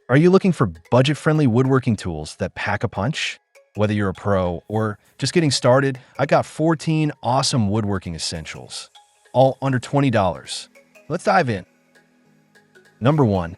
Are you looking for budget-friendly woodworking tools that pack a punch? Whether you're a pro or just getting started, I got 14 awesome woodworking essentials, all under $20. Let's dive in. Number 1.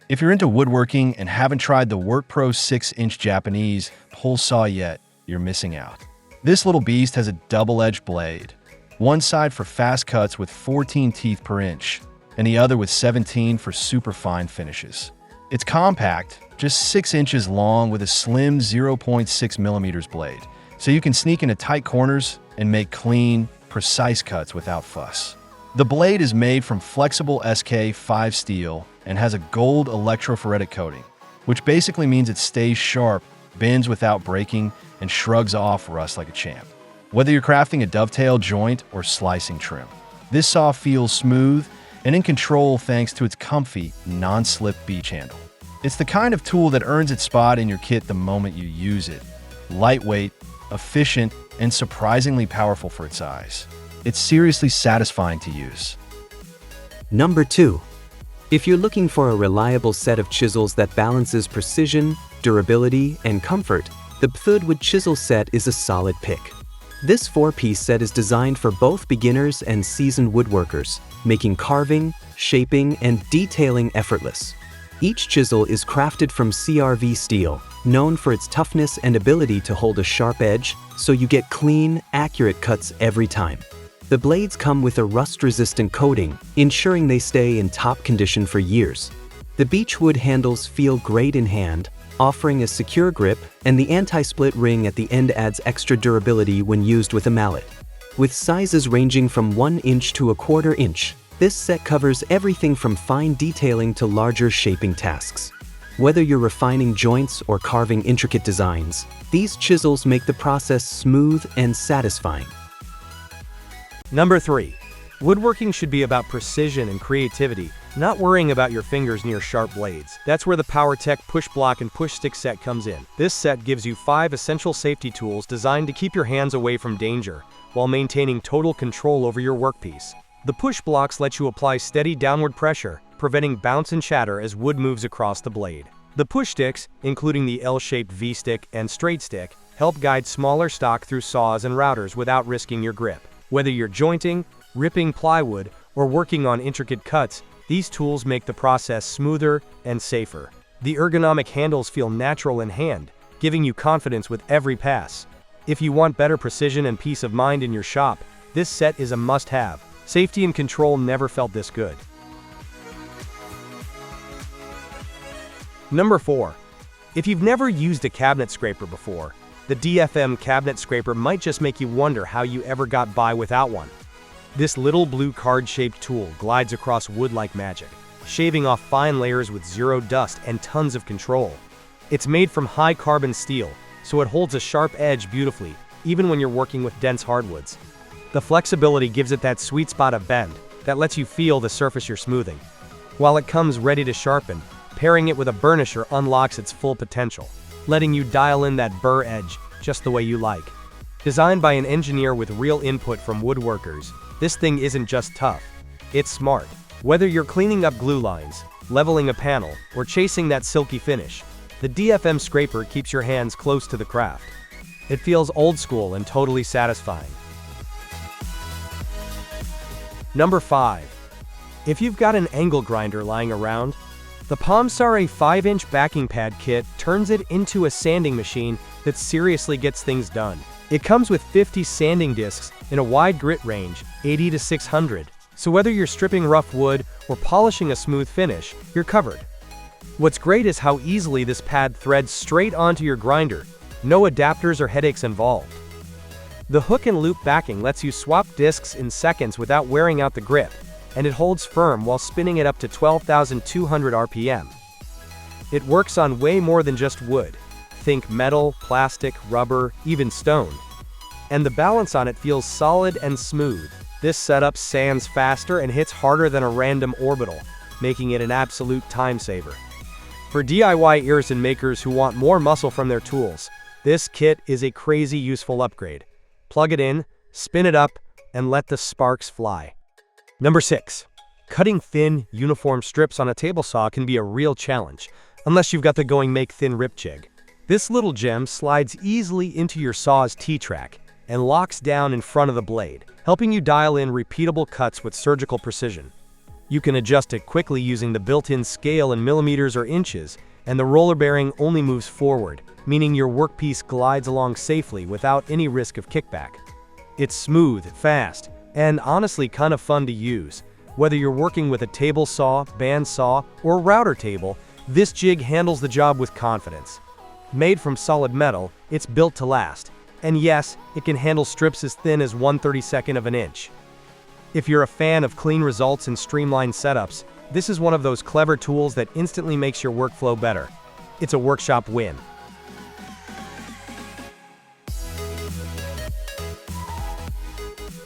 If you're into woodworking and haven't tried the WorkPro 6-inch Japanese pole saw yet, you're missing out. This little beast has a double-edged blade, one side for fast cuts with 14 teeth per inch, and the other with 17 for super fine finishes. It's compact, just 6 inches long with a slim 0.6 millimeters blade, so you can sneak into tight corners and make clean, precise cuts without fuss. The blade is made from flexible SK5 steel and has a gold electrophoretic coating, which basically means it stays sharp, bends without breaking, and shrugs off rust like a champ. Whether you're crafting a dovetail joint or slicing trim, this saw feels smooth and in control thanks to its comfy, non-slip beach handle. It's the kind of tool that earns its spot in your kit the moment you use it. Lightweight, efficient, and surprisingly powerful for its size. It's seriously satisfying to use. Number 2. If you're looking for a reliable set of chisels that balances precision, durability, and comfort, the Bthudwood Chisel Set is a solid pick. This 4-piece set is designed for both beginners and seasoned woodworkers, making carving, shaping, and detailing effortless. Each chisel is crafted from CRV steel, known for its toughness and ability to hold a sharp edge, so you get clean, accurate cuts every time. The blades come with a rust-resistant coating, ensuring they stay in top condition for years. The beechwood handles feel great in hand, offering a secure grip, and the anti-split ring at the end adds extra durability when used with a mallet. With sizes ranging from 1 inch to 1/4 inch, this set covers everything from fine detailing to larger shaping tasks. Whether you're refining joints or carving intricate designs, these chisels make the process smooth and satisfying. Number 3. Woodworking should be about precision and creativity, not worrying about your fingers near sharp blades. That's where the PowerTech Push Block and Push Stick set comes in. This set gives you 5 essential safety tools designed to keep your hands away from danger, while maintaining total control over your workpiece. The push blocks let you apply steady downward pressure, preventing bounce and shatter as wood moves across the blade. The push sticks, including the L-shaped V-stick and straight stick, help guide smaller stock through saws and routers without risking your grip. Whether you're jointing, ripping plywood, or working on intricate cuts, these tools make the process smoother and safer. The ergonomic handles feel natural in hand, giving you confidence with every pass. If you want better precision and peace of mind in your shop, this set is a must-have. Safety and control never felt this good. Number 4. If you've never used a cabinet scraper before, the DFM cabinet scraper might just make you wonder how you ever got by without one. This little blue card-shaped tool glides across wood like magic, shaving off fine layers with zero dust and tons of control. It's made from high-carbon steel, so it holds a sharp edge beautifully, even when you're working with dense hardwoods. The flexibility gives it that sweet spot of bend that lets you feel the surface you're smoothing. While it comes ready to sharpen, pairing it with a burnisher unlocks its full potential, letting you dial in that burr edge just the way you like. Designed by an engineer with real input from woodworkers, this thing isn't just tough, it's smart. Whether you're cleaning up glue lines, leveling a panel, or chasing that silky finish, the DFM scraper keeps your hands close to the craft. It feels old school and totally satisfying. Number 5. If you've got an angle grinder lying around, the Palmsare 5-inch backing pad kit turns it into a sanding machine that seriously gets things done. It comes with 50 sanding discs in a wide grit range, 80 to 600, so whether you're stripping rough wood or polishing a smooth finish, you're covered. What's great is how easily this pad threads straight onto your grinder, no adapters or headaches involved. The hook and loop backing lets you swap discs in seconds without wearing out the grip, and it holds firm while spinning it up to 12,200 RPM. It works on way more than just wood. Think metal, plastic, rubber, even stone. And the balance on it feels solid and smooth. This setup sands faster and hits harder than a random orbital, making it an absolute time saver. For DIY irritant makers who want more muscle from their tools, this kit is a crazy useful upgrade. Plug it in, spin it up, and let the sparks fly. Number 6. Cutting thin, uniform strips on a table saw can be a real challenge. unless you've got the Going Make Thin Rip jig. This little gem slides easily into your saw's T-track and locks down in front of the blade, helping you dial in repeatable cuts with surgical precision. You can adjust it quickly using the built-in scale in millimeters or inches, and the roller bearing only moves forward, meaning your workpiece glides along safely without any risk of kickback. It's smooth, fast, and honestly kind of fun to use. Whether you're working with a table saw, band saw, or router table, this jig handles the job with confidence. Made from solid metal, it's built to last. And yes, it can handle strips as thin as 1/32 of an inch. If you're a fan of clean results and streamlined setups, this is one of those clever tools that instantly makes your workflow better. It's a workshop win.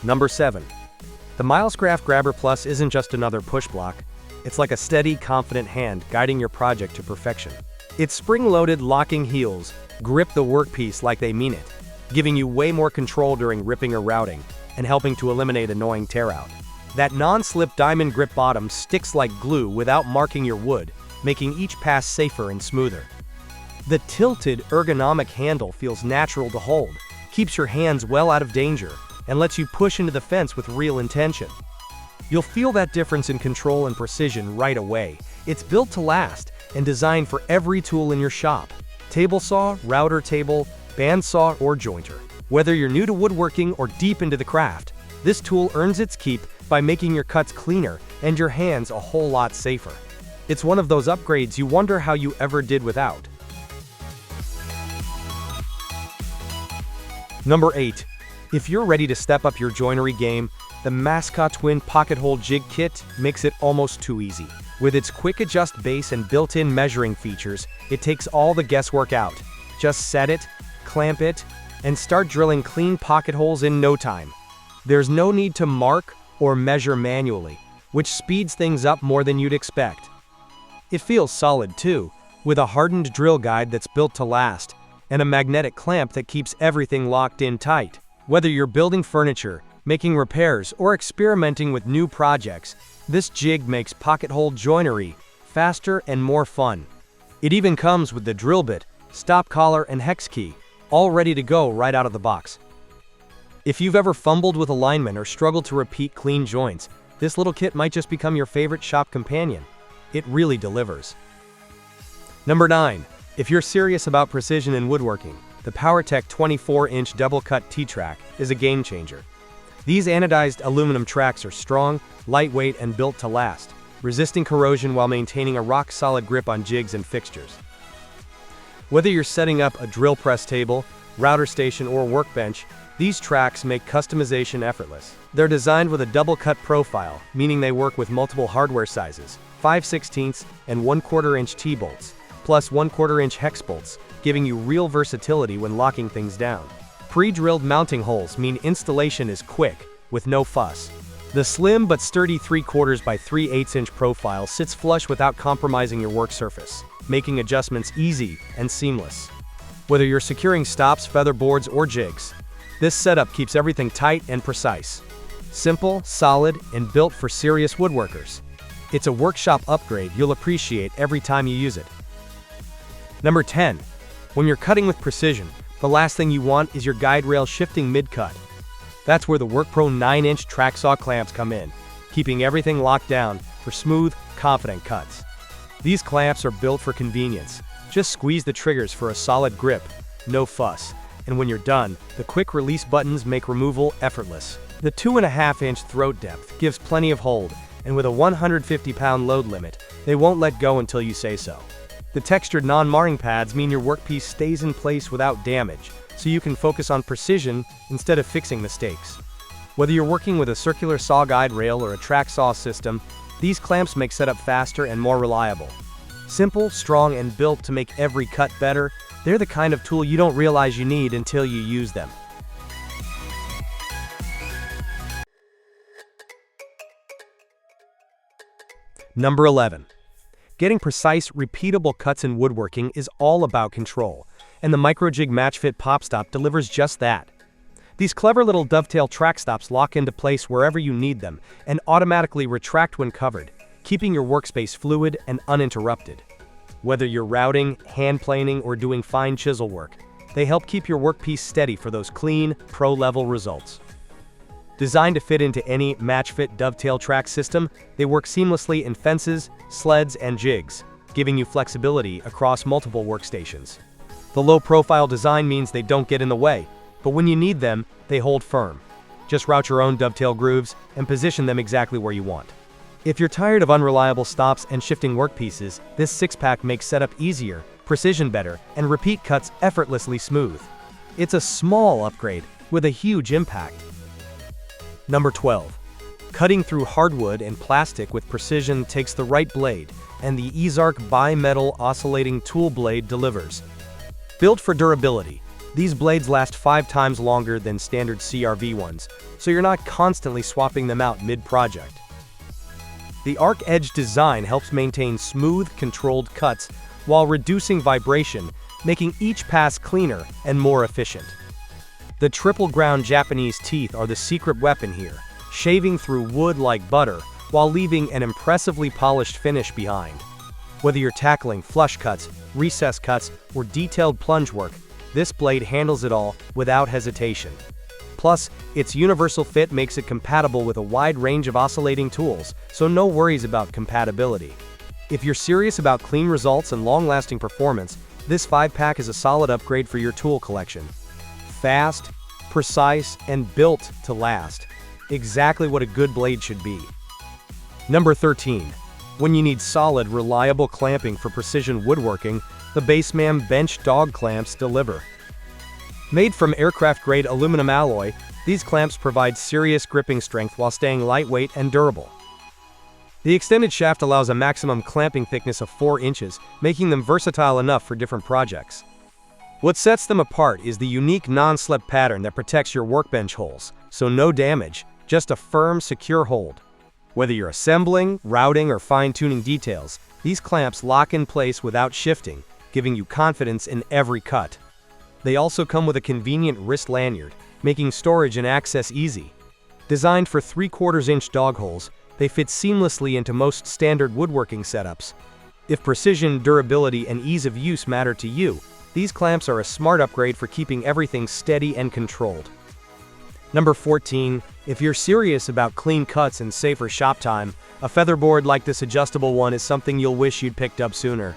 Number 7. The Milescraft Grabber Plus isn't just another push block. It's like a steady, confident hand guiding your project to perfection. Its spring-loaded locking heels grip the workpiece like they mean it, giving you way more control during ripping or routing, and helping to eliminate annoying tear-out. That non-slip diamond grip bottom sticks like glue without marking your wood, making each pass safer and smoother. The tilted, ergonomic handle feels natural to hold, keeps your hands well out of danger, and lets you push into the fence with real intention. You'll feel that difference in control and precision right away. It's built to last and designed for every tool in your shop. Table saw, router table, bandsaw, or jointer. Whether you're new to woodworking or deep into the craft, this tool earns its keep by making your cuts cleaner and your hands a whole lot safer. It's one of those upgrades you wonder how you ever did without. Number 8. If you're ready to step up your joinery game, the Mascot Twin Pocket Hole Jig Kit makes it almost too easy. With its quick adjust base and built-in measuring features, it takes all the guesswork out. Just set it, clamp it, and start drilling clean pocket holes in no time. There's no need to mark or measure manually, which speeds things up more than you'd expect. It feels solid too, with a hardened drill guide that's built to last, and a magnetic clamp that keeps everything locked in tight. Whether you're building furniture, making repairs, or experimenting with new projects, this jig makes pocket hole joinery faster and more fun. It even comes with the drill bit, stop collar, and hex key, all ready to go right out of the box. If you've ever fumbled with alignment or struggled to repeat clean joints, this little kit might just become your favorite shop companion. It really delivers. Number 9. If you're serious about precision in woodworking, the PowerTech 24-inch double-cut T-Track is a game-changer. These anodized aluminum tracks are strong, lightweight, and built to last, resisting corrosion while maintaining a rock-solid grip on jigs and fixtures. Whether you're setting up a drill press table, router station, or workbench, these tracks make customization effortless. They're designed with a double-cut profile, meaning they work with multiple hardware sizes, 5/16 and 1/4 inch T-bolts, plus 1/4 inch hex bolts, giving you real versatility when locking things down. Pre-drilled mounting holes mean installation is quick, with no fuss. The slim but sturdy 3/4 by 3/8 inch profile sits flush without compromising your work surface, making adjustments easy and seamless. Whether you're securing stops, feather boards, or jigs, this setup keeps everything tight and precise. Simple, solid, and built for serious woodworkers. It's a workshop upgrade you'll appreciate every time you use it. Number 10. When you're cutting with precision, the last thing you want is your guide rail shifting mid-cut. That's where the WorkPro 9-inch track saw clamps come in, keeping everything locked down for smooth, confident cuts. These clamps are built for convenience. Just squeeze the triggers for a solid grip, no fuss. And when you're done, the quick release buttons make removal effortless. The 2.5-inch throat depth gives plenty of hold, and with a 150-pound load limit, they won't let go until you say so. The textured non-marring pads mean your workpiece stays in place without damage, so you can focus on precision instead of fixing mistakes. Whether you're working with a circular saw guide rail or a track saw system, these clamps make setup faster and more reliable. Simple, strong, and built to make every cut better, they're the kind of tool you don't realize you need until you use them. Number 11. Getting precise, repeatable cuts in woodworking is all about control, and the MicroJig MatchFit PopStop delivers just that. These clever little dovetail track stops lock into place wherever you need them and automatically retract when covered, keeping your workspace fluid and uninterrupted. Whether you're routing, hand planing, or doing fine chisel work, they help keep your workpiece steady for those clean, pro-level results. Designed to fit into any match-fit dovetail track system, they work seamlessly in fences, sleds, and jigs, giving you flexibility across multiple workstations. The low-profile design means they don't get in the way, but when you need them, they hold firm. Just route your own dovetail grooves and position them exactly where you want. If you're tired of unreliable stops and shifting workpieces, this 6-pack makes setup easier, precision better, and repeat cuts effortlessly smooth. It's a small upgrade with a huge impact. Number 12. Cutting through hardwood and plastic with precision takes the right blade, and the Izark Bimetal Oscillating Tool Blade delivers. Built for durability, these blades last 5 times longer than standard CRV ones, so you're not constantly swapping them out mid-project. The Arc Edge design helps maintain smooth, controlled cuts while reducing vibration, making each pass cleaner and more efficient. The triple ground Japanese teeth are the secret weapon here, shaving through wood like butter while leaving an impressively polished finish behind. Whether you're tackling flush cuts, recess cuts, or detailed plunge work, this blade handles it all without hesitation. Plus, its universal fit makes it compatible with a wide range of oscillating tools, so no worries about compatibility. If you're serious about clean results and long-lasting performance, this 5-pack is a solid upgrade for your tool collection. Fast, precise, and built to last. Exactly what a good blade should be. Number 13. When you need solid, reliable clamping for precision woodworking, the Baseman Bench Dog Clamps deliver. Made from aircraft-grade aluminum alloy, these clamps provide serious gripping strength while staying lightweight and durable. The extended shaft allows a maximum clamping thickness of 4 inches, making them versatile enough for different projects. What sets them apart is the unique non-slip pattern that protects your workbench holes, so no damage, just a firm, secure hold. Whether you're assembling, routing, or fine-tuning details, these clamps lock in place without shifting, giving you confidence in every cut. They also come with a convenient wrist lanyard, making storage and access easy. Designed for 3/4-inch dog holes, they fit seamlessly into most standard woodworking setups. If precision, durability, and ease of use matter to you, these clamps are a smart upgrade for keeping everything steady and controlled. Number 14. If you're serious about clean cuts and safer shop time, a featherboard like this adjustable one is something you'll wish you'd picked up sooner.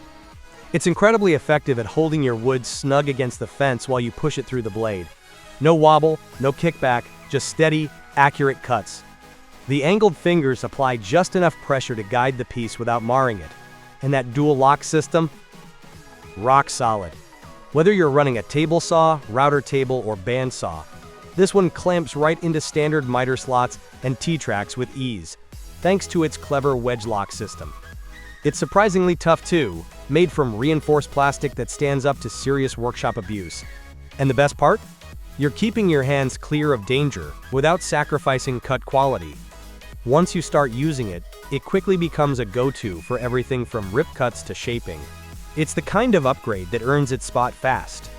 It's incredibly effective at holding your wood snug against the fence while you push it through the blade. No wobble, no kickback, just steady, accurate cuts. The angled fingers apply just enough pressure to guide the piece without marring it. And that dual lock system? Rock solid. Whether you're running a table saw, router table, or bandsaw, this one clamps right into standard miter slots and T-tracks with ease, thanks to its clever wedge lock system. It's surprisingly tough too, made from reinforced plastic that stands up to serious workshop abuse. And the best part? You're keeping your hands clear of danger without sacrificing cut quality. Once you start using it, it quickly becomes a go-to for everything from rip cuts to shaping. It's the kind of upgrade that earns its spot fast.